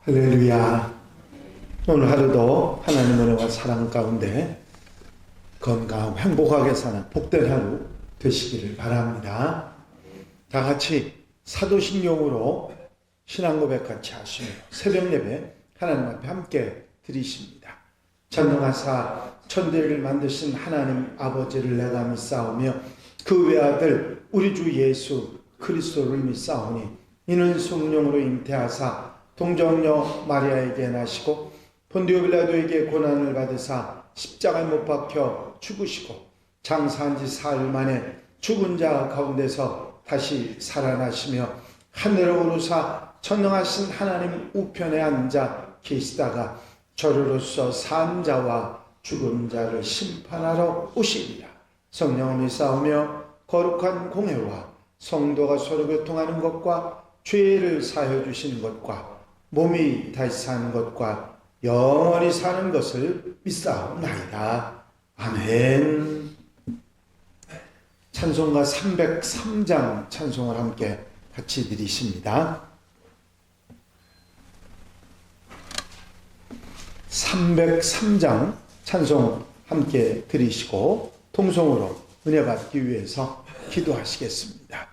할렐루야. 오늘 하루도 하나님의 은혜와 사랑 가운데 건강 행복하게 사는 복된 하루 되시기를 바랍니다. 다 같이 사도신경으로 신앙 고백 같이 하시며 새벽 예배 하나님 앞에 함께 드리십니다. 전능하사 천대를 만드신 하나님 아버지를 내가 믿사오며 그 외아들 우리 주 예수 그리스도를 믿사오니 이는 성령으로 잉태하사 동정녀 마리아에게 나시고 본디오 빌라도에게 고난을 받으사 십자가에 못 박혀 죽으시고 장사한 지 사흘 만에 죽은 자 가운데서 다시 살아나시며 하늘로 오르사 전능하신 하나님 우편에 앉아 계시다가 저로서 산 자와 죽은 자를 심판하러 오시리라. 성령을 믿사오며 거룩한 공회와 성도가 서로 교통하는 것과 죄를 사하여 주시는 것과 몸이 다시 사는 것과 영원히 사는 것을 믿사옵나이다. 아멘. 찬송가 303장 찬송을 함께 같이 드리십니다. 303장 찬송 함께 드리시고 통성으로 은혜 받기 위해서 기도하시겠습니다.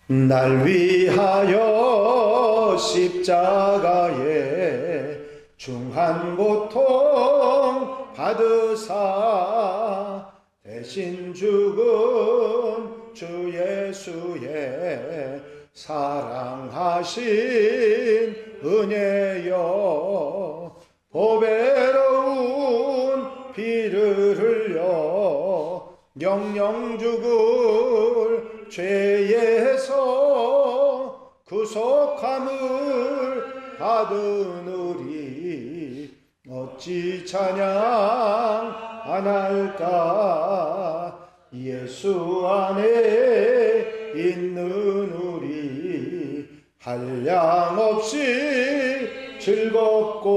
날 위하여 십자가에 중한 고통 받으사 대신 죽은 주 예수의 사랑하신 은혜여 보배로운 피를 흘려 영영 죽을 죄에서 구속함을 받은 우리 어찌 찬양 안 할까. 예수 안에 있는 우리 한량없이 즐겁고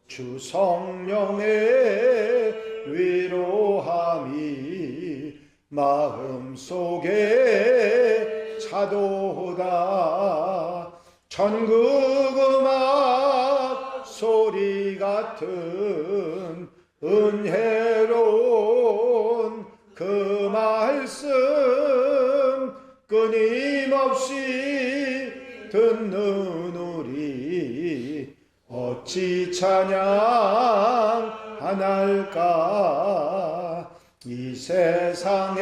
주 성령의 위로함이 마음속에 차도다. 천국 음악 소리 같은 은혜로운 그 말씀 끊임없이 듣는 우리 어찌 찬양 안 할까. 이 세상에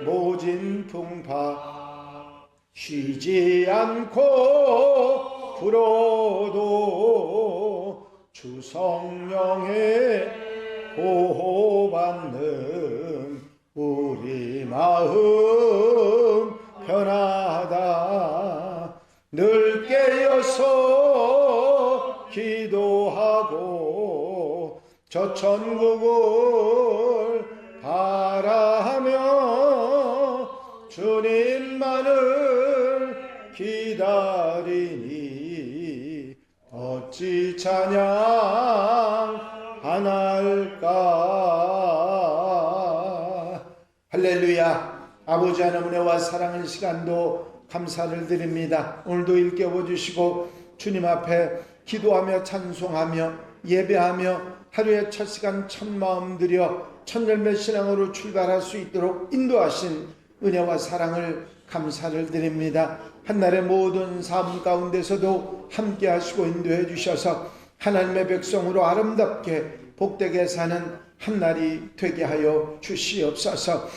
모진 풍파 쉬지 않고 불어도 주 성령의 보호받는 우리 마음 편하다. 늘 깨어서 기도하고 저 천국을 바라며 주님만을 기다리니 어찌 찬양 안 할까. 할렐루야. 아버지 하나님 은혜와 사랑의 시간도 감사를 드립니다. 오늘도 일깨워 주시고 주님 앞에 기도하며 찬송하며 예배하며 하루의 첫 시간 첫 마음 들여 첫 열매 신앙으로 출발할 수 있도록 인도하신 은혜와 사랑을 감사를 드립니다. 한날의 모든 삶 가운데서도 함께 하시고 인도해 주셔서 하나님의 백성으로 아름답게 복되게 사는 한날이 되게 하여 주시옵소서.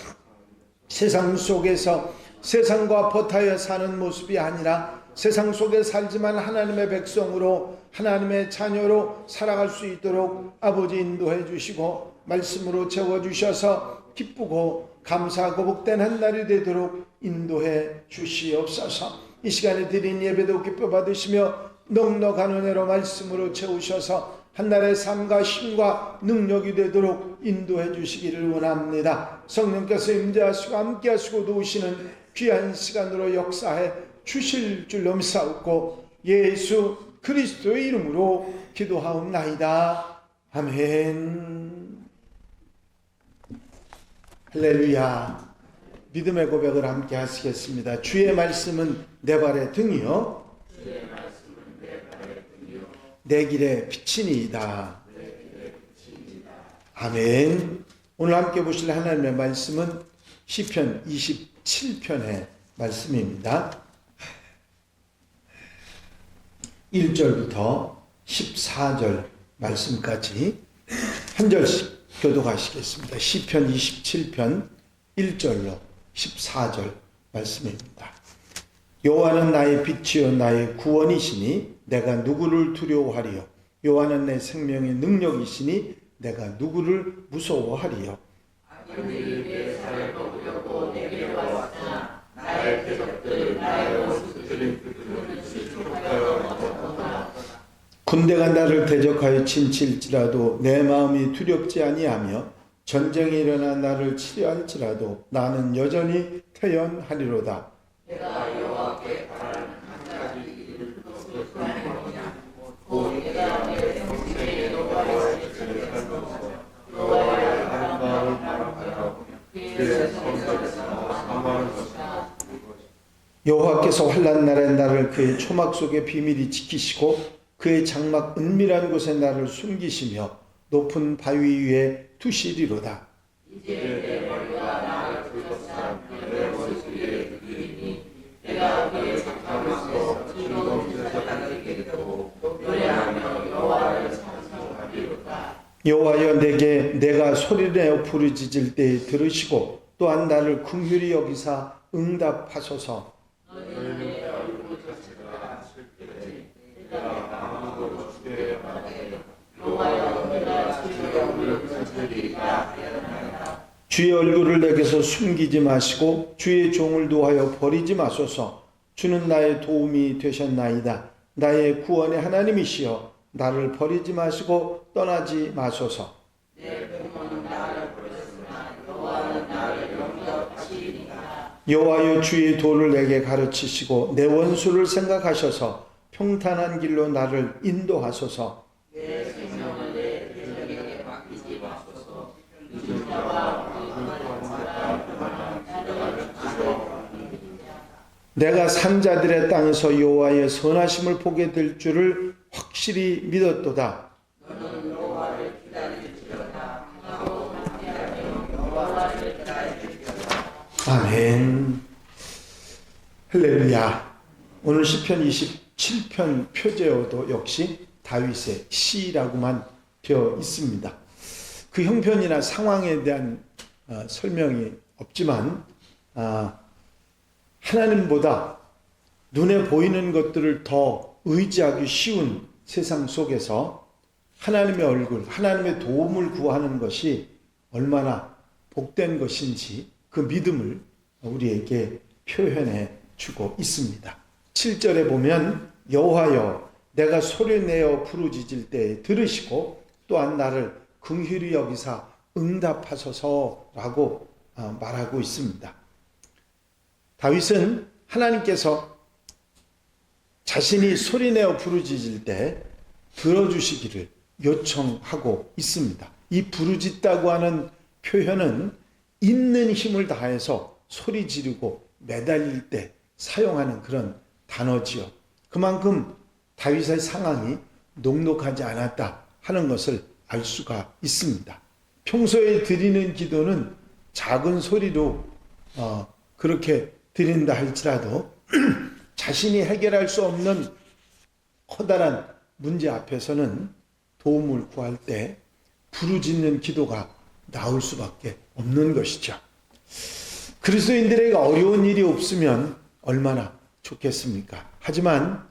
세상 속에서 세상과 버타여 사는 모습이 아니라 세상 속에 살지만 하나님의 백성으로 하나님의 자녀로 살아갈 수 있도록 아버지 인도해 주시고 말씀으로 채워주셔서 기쁘고 감사하고 복된 한 날이 되도록 인도해 주시옵소서. 이 시간에 드린 예배도 기뻐 받으시며 넉넉한 은혜로 말씀으로 채우셔서 한날의 삶과 힘과 능력이 되도록 인도해 주시기를 원합니다. 성령께서 임재하시고 함께 하시고 도우시는 귀한 시간으로 역사해 주실 줄로 믿사옵고 예수 그리스도의 이름으로 기도하옵나이다. 아멘. 할렐루야. 믿음의 고백을 함께 하시겠습니다. 주의 말씀은 내 발의 등이요 내 길의 빛이니이다. 아멘. 오늘 함께 보실 하나님의 말씀은 시편 27편의 말씀입니다. 1절부터 14절 말씀까지 한 절씩 교독하시겠습니다. 시편 27편 1절로 14절 말씀입니다. 여호와는 나의 빛이요 나의 구원이시니 내가 누구를 두려워하리요. 여호와는 내 생명의 능력이시니 내가 누구를 무서워하리요. 군대가 나를 대적하여 진칠지라도 내 마음이 두렵지 아니하며 전쟁이 일어나 나를 치려할지라도 나는 여전히 태연하리로다. 내가 여호와께 바라는 한 가지 일을 내가 내 생명의 여호와의 여호와의 하나님 마음을 바라보며 그의 성전에서 사모하는 것이다. 여호와께서 환난 날에 나를 그의 초막 속에 비밀히 지키시고 그의 장막 은밀한 곳에 나를 숨기시며 높은 바위 위에 두시리로다. 이제 내 머리가 나를 둘러싼 내 머리 위에 두리니 내가 그의 장막에서 즐거운 자가 되게 되고 노래하며 여호와를 찬송하리로다. 여호와여 내게 내가 소리내어 부르짖을 때에 들으시고 또한 나를 긍휼히 여기사 응답하소서. 주의 얼굴을 내게서 숨기지 마시고 주의 종을 도하여 버리지 마소서. 주는 나의 도움이 되셨나이다. 나의 구원의 하나님이시여 나를 버리지 마시고 떠나지 마소서. 내 부모는 나를 버렸으나 여호와는 나를 영접하시리이다. 여호와여 주의 도를 내게 가르치시고 내 원수를 생각하셔서 평탄한 길로 나를 인도하소서. 내 생명을 내 대적에게 맡기지 마소서. 내가 산자들의 땅에서 여호와의 선하심을 보게 될 줄을 확실히 믿었도다. 너는 여호와를 기다릴지어다. 하고 함께하며 여호와를 기다릴지어다. 아멘. 할렐루야. 오늘 시편 27편 표제어도 역시 다윗의 시라고만 되어 있습니다. 그 형편이나 상황에 대한 설명이 없지만 하나님보다 눈에 보이는 것들을 더 의지하기 쉬운 세상 속에서 하나님의 얼굴, 하나님의 도움을 구하는 것이 얼마나 복된 것인지 그 믿음을 우리에게 표현해 주고 있습니다. 7절에 보면 여호와여 내가 소리내어 부르짖을 때에 들으시고 또한 나를 긍휼히 여기사 응답하소서라고 말하고 있습니다. 다윗은 하나님께서 자신이 소리내어 부르짖을 때 들어주시기를 요청하고 있습니다. 이 부르짖다고 하는 표현은 있는 힘을 다해서 소리 지르고 매달릴 때 사용하는 그런 단어지요. 그만큼 다윗의 상황이 녹록하지 않았다 하는 것을 알 수가 있습니다. 평소에 드리는 기도는 작은 소리로 그렇게 드린다 할지라도 자신이 해결할 수 없는 커다란 문제 앞에서는 도움을 구할 때 부르짖는 기도가 나올 수밖에 없는 것이죠. 그리스도인들에게 어려운 일이 없으면 얼마나 좋겠습니까? 하지만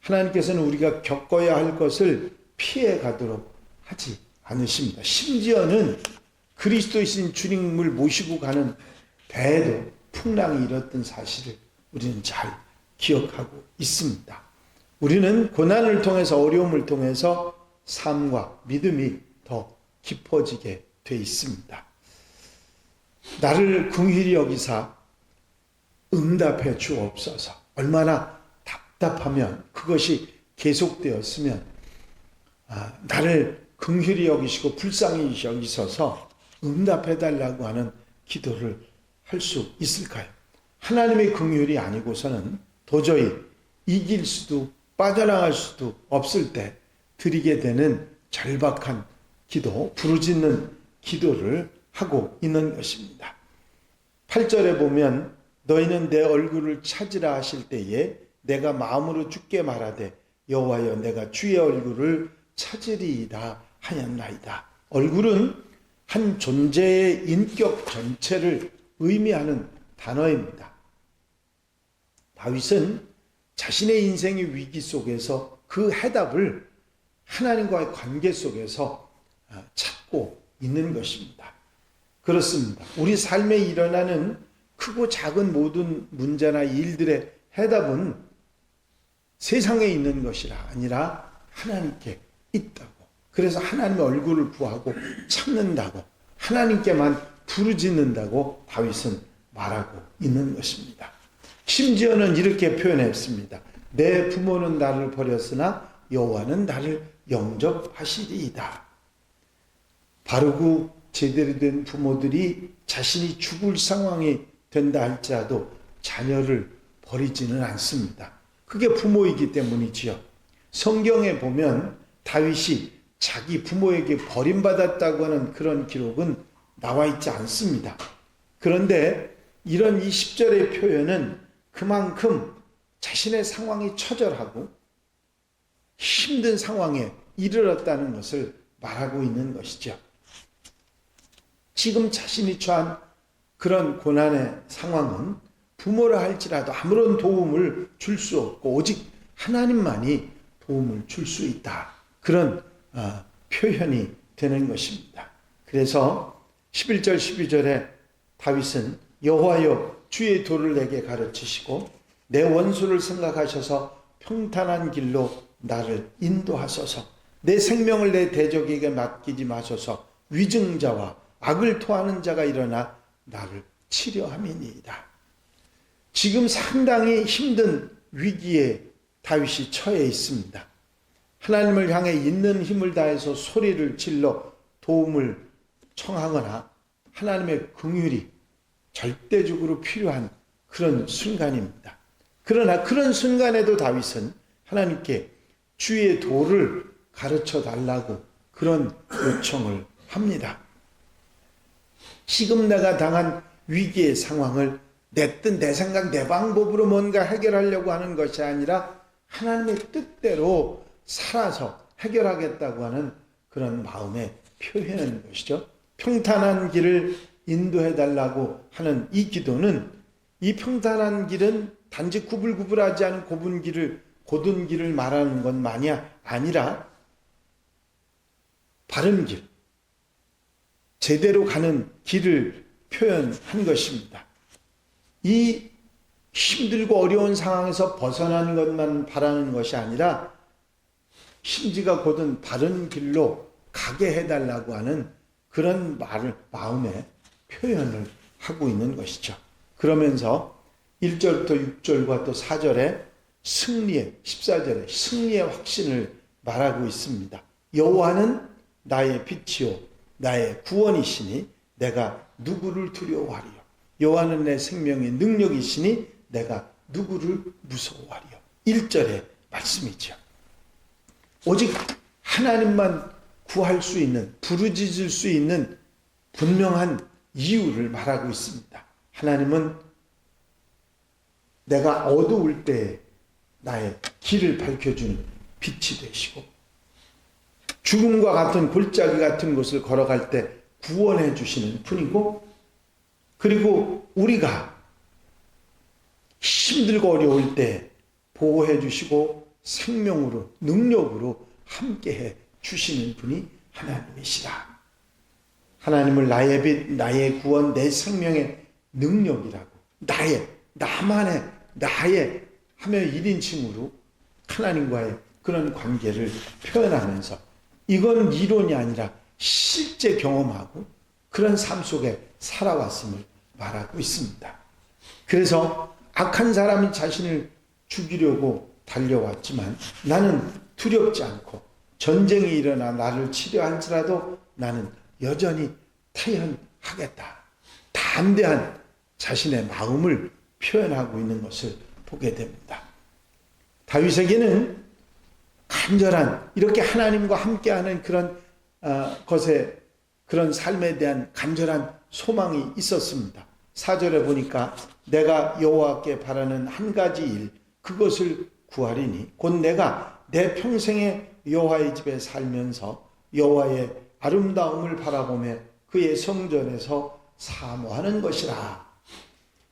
하나님께서는 우리가 겪어야 할 것을 피해 가도록 하지 않으십니다. 심지어는 그리스도이신 주님을 모시고 가는 배에도 풍랑이 일었던 사실을 우리는 잘 기억하고 있습니다. 우리는 고난을 통해서 어려움을 통해서 삶과 믿음이 더 깊어지게 돼 있습니다. 나를 긍휼히 여기사 응답해 주옵소서. 얼마나 답답하면 그것이 계속되었으면 나를 긍휼히 여기시고 불쌍히 여기셔서 응답해 달라고 하는 기도를 할 수 있을까요? 하나님의 긍휼이 아니고서는 도저히 이길 수도 빠져나갈 수도 없을 때 드리게 되는 절박한 기도, 부르짖는 기도를 하고 있는 것입니다. 8절에 보면 너희는 내 얼굴을 찾으라 하실 때에 내가 마음으로 주께 말하되 여호와여 내가 주의 얼굴을 찾으리이다 하였나이다. 얼굴은 한 존재의 인격 전체를 의미하는 단어입니다. 다윗은 자신의 인생의 위기 속에서 그 해답을 하나님과의 관계 속에서 찾고 있는 것입니다. 그렇습니다. 우리 삶에 일어나는 크고 작은 모든 문제나 일들의 해답은 세상에 있는 것이 아니라 하나님께 있다고. 그래서 하나님의 얼굴을 구하고 찾는다고, 하나님께만 부르짖는다고 다윗은 말하고 있는 것입니다. 심지어는 이렇게 표현했습니다. 내 부모는 나를 버렸으나 여호와는 나를 영접하시리이다. 바르고 제대로 된 부모들이 자신이 죽을 상황이 된다 할지라도 자녀를 버리지는 않습니다. 그게 부모이기 때문이지요. 성경에 보면 다윗이 자기 부모에게 버림받았다고 하는 그런 기록은 나와 있지 않습니다. 그런데 이런 이 10절의 표현은 그만큼 자신의 상황이 처절하고 힘든 상황에 이르렀다는 것을 말하고 있는 것이죠. 지금 자신이 처한 그런 고난의 상황은 부모라 할지라도 아무런 도움을 줄 수 없고 오직 하나님만이 도움을 줄 수 있다. 그런 표현이 되는 것입니다. 그래서 11절 12절에 다윗은 여호와여 주의 도를 내게 가르치시고 내 원수를 생각하셔서 평탄한 길로 나를 인도하소서. 내 생명을 내 대적에게 맡기지 마소서. 위증자와 악을 토하는 자가 일어나 나를 치려함이니이다. 지금 상당히 힘든 위기에 다윗이 처해 있습니다. 하나님을 향해 있는 힘을 다해서 소리를 질러 도움을 청하거나 하나님의 긍휼이 절대적으로 필요한 그런 순간입니다. 그러나 그런 순간에도 다윗은 하나님께 주의 도를 가르쳐 달라고 그런 요청을 합니다. 지금 내가 당한 위기의 상황을 내 뜻, 내 생각, 내 방법으로 뭔가 해결하려고 하는 것이 아니라 하나님의 뜻대로 살아서 해결하겠다고 하는 그런 마음의 표현인 것이죠. 평탄한 길을 인도해 달라고 하는 이 기도는, 이 평탄한 길은 단지 구불구불하지 않은 고든 길을 말하는 것만이 아니라 바른 길, 제대로 가는 길을 표현한 것입니다. 이 힘들고 어려운 상황에서 벗어나는 것만 바라는 것이 아니라 심지가 곧은 바른 길로 가게 해달라고 하는 그런 마음의 표현을 하고 있는 것이죠. 그러면서 1절부터 6절과 또 4절에 14절에 승리의 확신을 말하고 있습니다. 여호와는 나의 빛이요 나의 구원이시니 내가 누구를 두려워하리요. 여호와는 내 생명의 능력이시니 내가 누구를 무서워하리요. 1절의 말씀이죠. 오직 하나님만 구할 수 있는, 부르짖을 수 있는 분명한 이유를 말하고 있습니다. 하나님은 내가 어두울 때 나의 길을 밝혀주는 빛이 되시고, 죽음과 같은 골짜기 같은 곳을 걸어갈 때 구원해 주시는 분이고, 그리고 우리가 힘들고 어려울 때 보호해 주시고 생명으로, 능력으로 함께해 주시는 분이 하나님이시다. 하나님을 나의 빛, 나의 구원, 내 생명의 능력이라고, 나만의, 나의 하며 1인칭으로 하나님과의 그런 관계를 표현하면서, 이건 이론이 아니라 실제 경험하고 그런 삶 속에 살아왔음을 말하고 있습니다. 그래서 악한 사람이 자신을 죽이려고 달려왔지만 나는 두렵지 않고, 전쟁이 일어나 나를 치려 할지라도 나는 여전히 태연하겠다. 담대한 자신의 마음을 표현하고 있는 것을 보게 됩니다. 다윗에게는 간절한, 이렇게 하나님과 함께하는 그런 것에, 그런 삶에 대한 간절한 소망이 있었습니다. 4절에 보니까 내가 여호와께 바라는 한 가지 일, 그것을 구하리니 곧 내가 내 평생에 여호와의 집에 살면서 여호와의 아름다움을 바라보며 그의 성전에서 사모하는 것이라.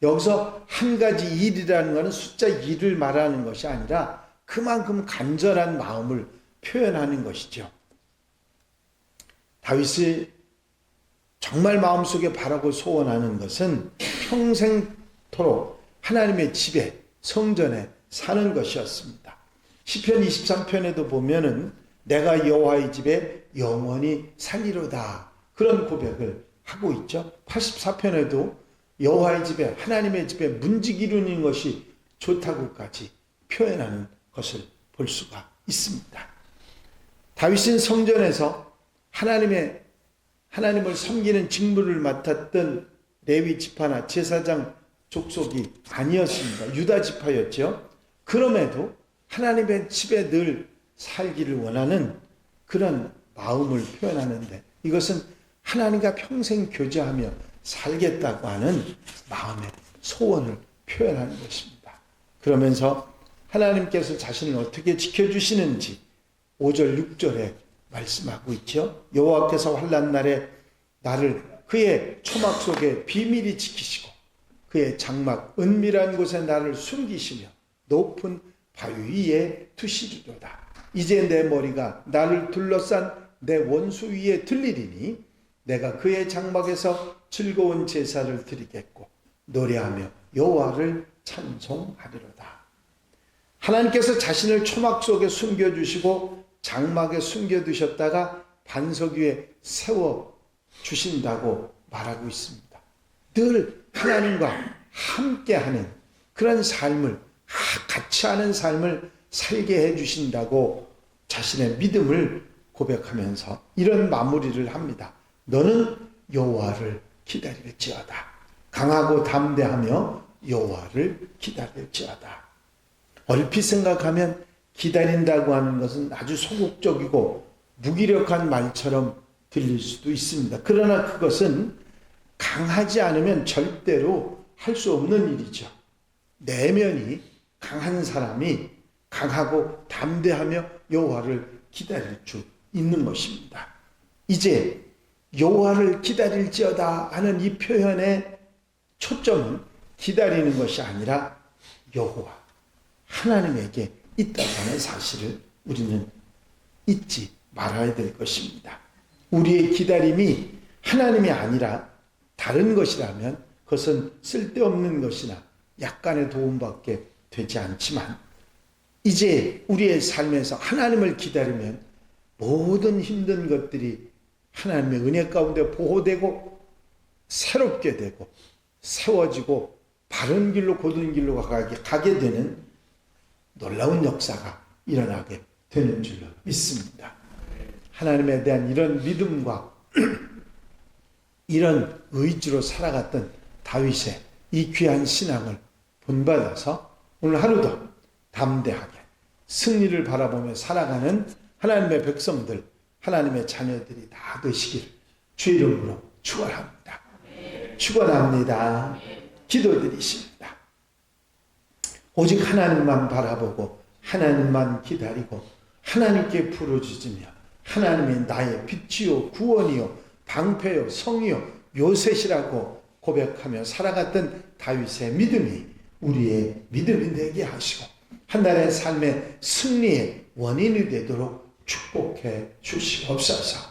여기서 한 가지 일이라는 것은 숫자 2를 말하는 것이 아니라 그만큼 간절한 마음을 표현하는 것이죠. 다윗이 정말 마음속에 바라고 소원하는 것은 평생토록 하나님의 집에, 성전에 사는 것이었습니다. 시편 23편에도 보면은 내가 여호와의 집에 영원히 살리로다, 그런 고백을 하고 있죠. 84편에도 여호와의 집에, 하나님의 집에 문지기 이루는 것이 좋다고까지 표현하는 것을 볼 수가 있습니다. 다윗은 성전에서 하나님을 섬기는 직무를 맡았던 레위 지파나 제사장 족속이 아니었습니다. 유다 지파였죠. 그럼에도 하나님의 집에 늘 살기를 원하는 그런 마음을 표현하는데, 이것은 하나님과 평생 교제하며 살겠다고 하는 마음의 소원을 표현하는 것입니다. 그러면서 하나님께서 자신을 어떻게 지켜주시는지 5절 6절에 말씀하고 있죠. 여호와께서 환난 날에 나를 그의 초막 속에 비밀히 지키시고 그의 장막 은밀한 곳에 나를 숨기시며 높은 바위 위에 두시리로다. 이제 내 머리가 나를 둘러싼 내 원수 위에 들리리니 내가 그의 장막에서 즐거운 제사를 드리겠고 노래하며 여호와를 찬송하리로다. 하나님께서 자신을 초막 속에 숨겨주시고 장막에 숨겨두셨다가 반석 위에 세워주신다고 말하고 있습니다. 늘 하나님과 함께하는 그런 삶을, 같이 하는 삶을 살게 해주신다고 자신의 믿음을 고백하면서 이런 마무리를 합니다. 너는 여호와를 기다릴지어다. 강하고 담대하며 여호와를 기다릴지어다. 얼핏 생각하면 기다린다고 하는 것은 아주 소극적이고 무기력한 말처럼 들릴 수도 있습니다. 그러나 그것은 강하지 않으면 절대로 할 수 없는 일이죠. 내면이 강한 사람이 강하고 담대하며 여호와를 기다릴 수 있는 것입니다. 이제 여호와를 기다릴지어다 하는 이 표현의 초점은 기다리는 것이 아니라 여호와 하나님에게 있다고 하는 사실을 우리는 잊지 말아야 될 것입니다. 우리의 기다림이 하나님이 아니라 다른 것이라면 그것은 쓸데없는 것이나 약간의 도움밖에 되지 않지만, 이제 우리의 삶에서 하나님을 기다리면 모든 힘든 것들이 하나님의 은혜 가운데 보호되고 새롭게 되고 세워지고 바른 길로 고든 길로 가게 되는 놀라운 역사가 일어나게 되는 줄로 믿습니다. 하나님에 대한 이런 믿음과 이런 의지로 살아갔던 다윗의 이 귀한 신앙을 본받아서 오늘 하루도 담대하게 승리를 바라보며 살아가는 하나님의 백성들, 하나님의 자녀들이 다 되시기를 주 이름으로 축원합니다. 축원합니다. 기도드리십니다. 오직 하나님만 바라보고 하나님만 기다리고 하나님께 부르짖으며 하나님이 나의 빛이요 구원이요 방패요 성이요 요새시라고 고백하며 살아갔던 다윗의 믿음이 우리의 믿음이 되게 하시고 한날의 삶의 승리의 원인이 되도록 축복해 주시옵소서.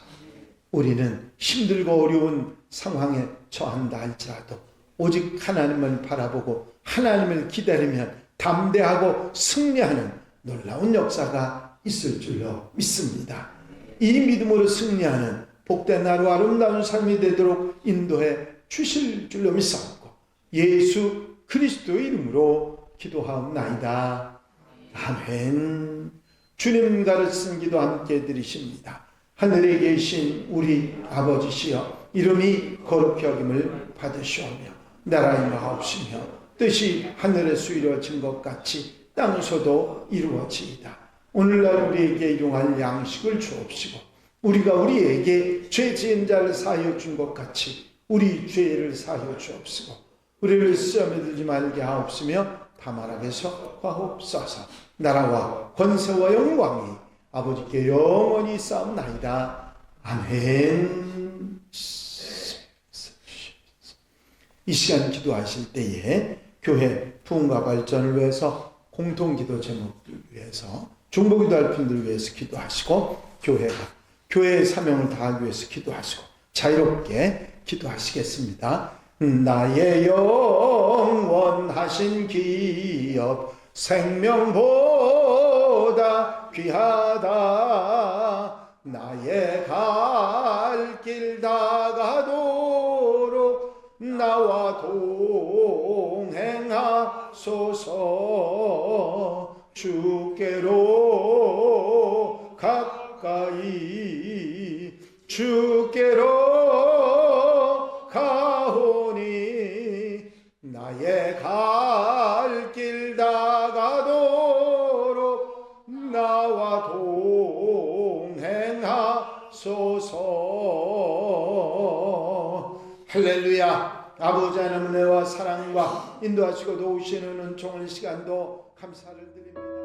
우리는 힘들고 어려운 상황에 처한다 할지라도 오직 하나님을 바라보고 하나님을 기다리면 담대하고 승리하는 놀라운 역사가 있을 줄로 믿습니다. 이 믿음으로 승리하는 복된 하루 아름다운 삶이 되도록 인도해 주실 줄로 믿사옵고 예수 그리스도의 이름으로 기도하옵나이다. 아멘. 주님 가르친 기도 함께 드리십니다. 하늘에 계신 우리 아버지시여, 이름이 거룩히 여김을 받으시오며 나라 임하옵시며 뜻이 하늘에서 이루어진 것 같이 땅에서도 이루어지이다. 오늘날 우리에게 일용할 양식을 주옵시고 우리가 우리에게 죄 지은 자를 사하여 준 것 같이 우리 죄를 사하여 주옵시고 우리를 시험에 들지 말게 하옵시며 다만 악에서 구하옵소서. 나라와 권세와 영광이 아버지께 영원히 있사옵나이다. 아멘. 이 시간 기도하실 때에 교회 부흥과 발전을 위해서 공통기도 제목들 위해서 중보기도할 분들 위해서 기도하시고 교회의 사명을 다하기 위해서 기도하시고 자유롭게 기도하시겠습니다. 나의 영원하신 기업 생명보다 귀하다. 나의 갈 길 다가도록 나와 동행하소서. 주께로 가까이 주께로 가오니 나의 갈 길 다가도록 나와 동행하소서. 할렐루야. 아버지 하나님의 은혜와 사랑과 인도하시고 도우시는 은총의 시간도 감사를 드립니다.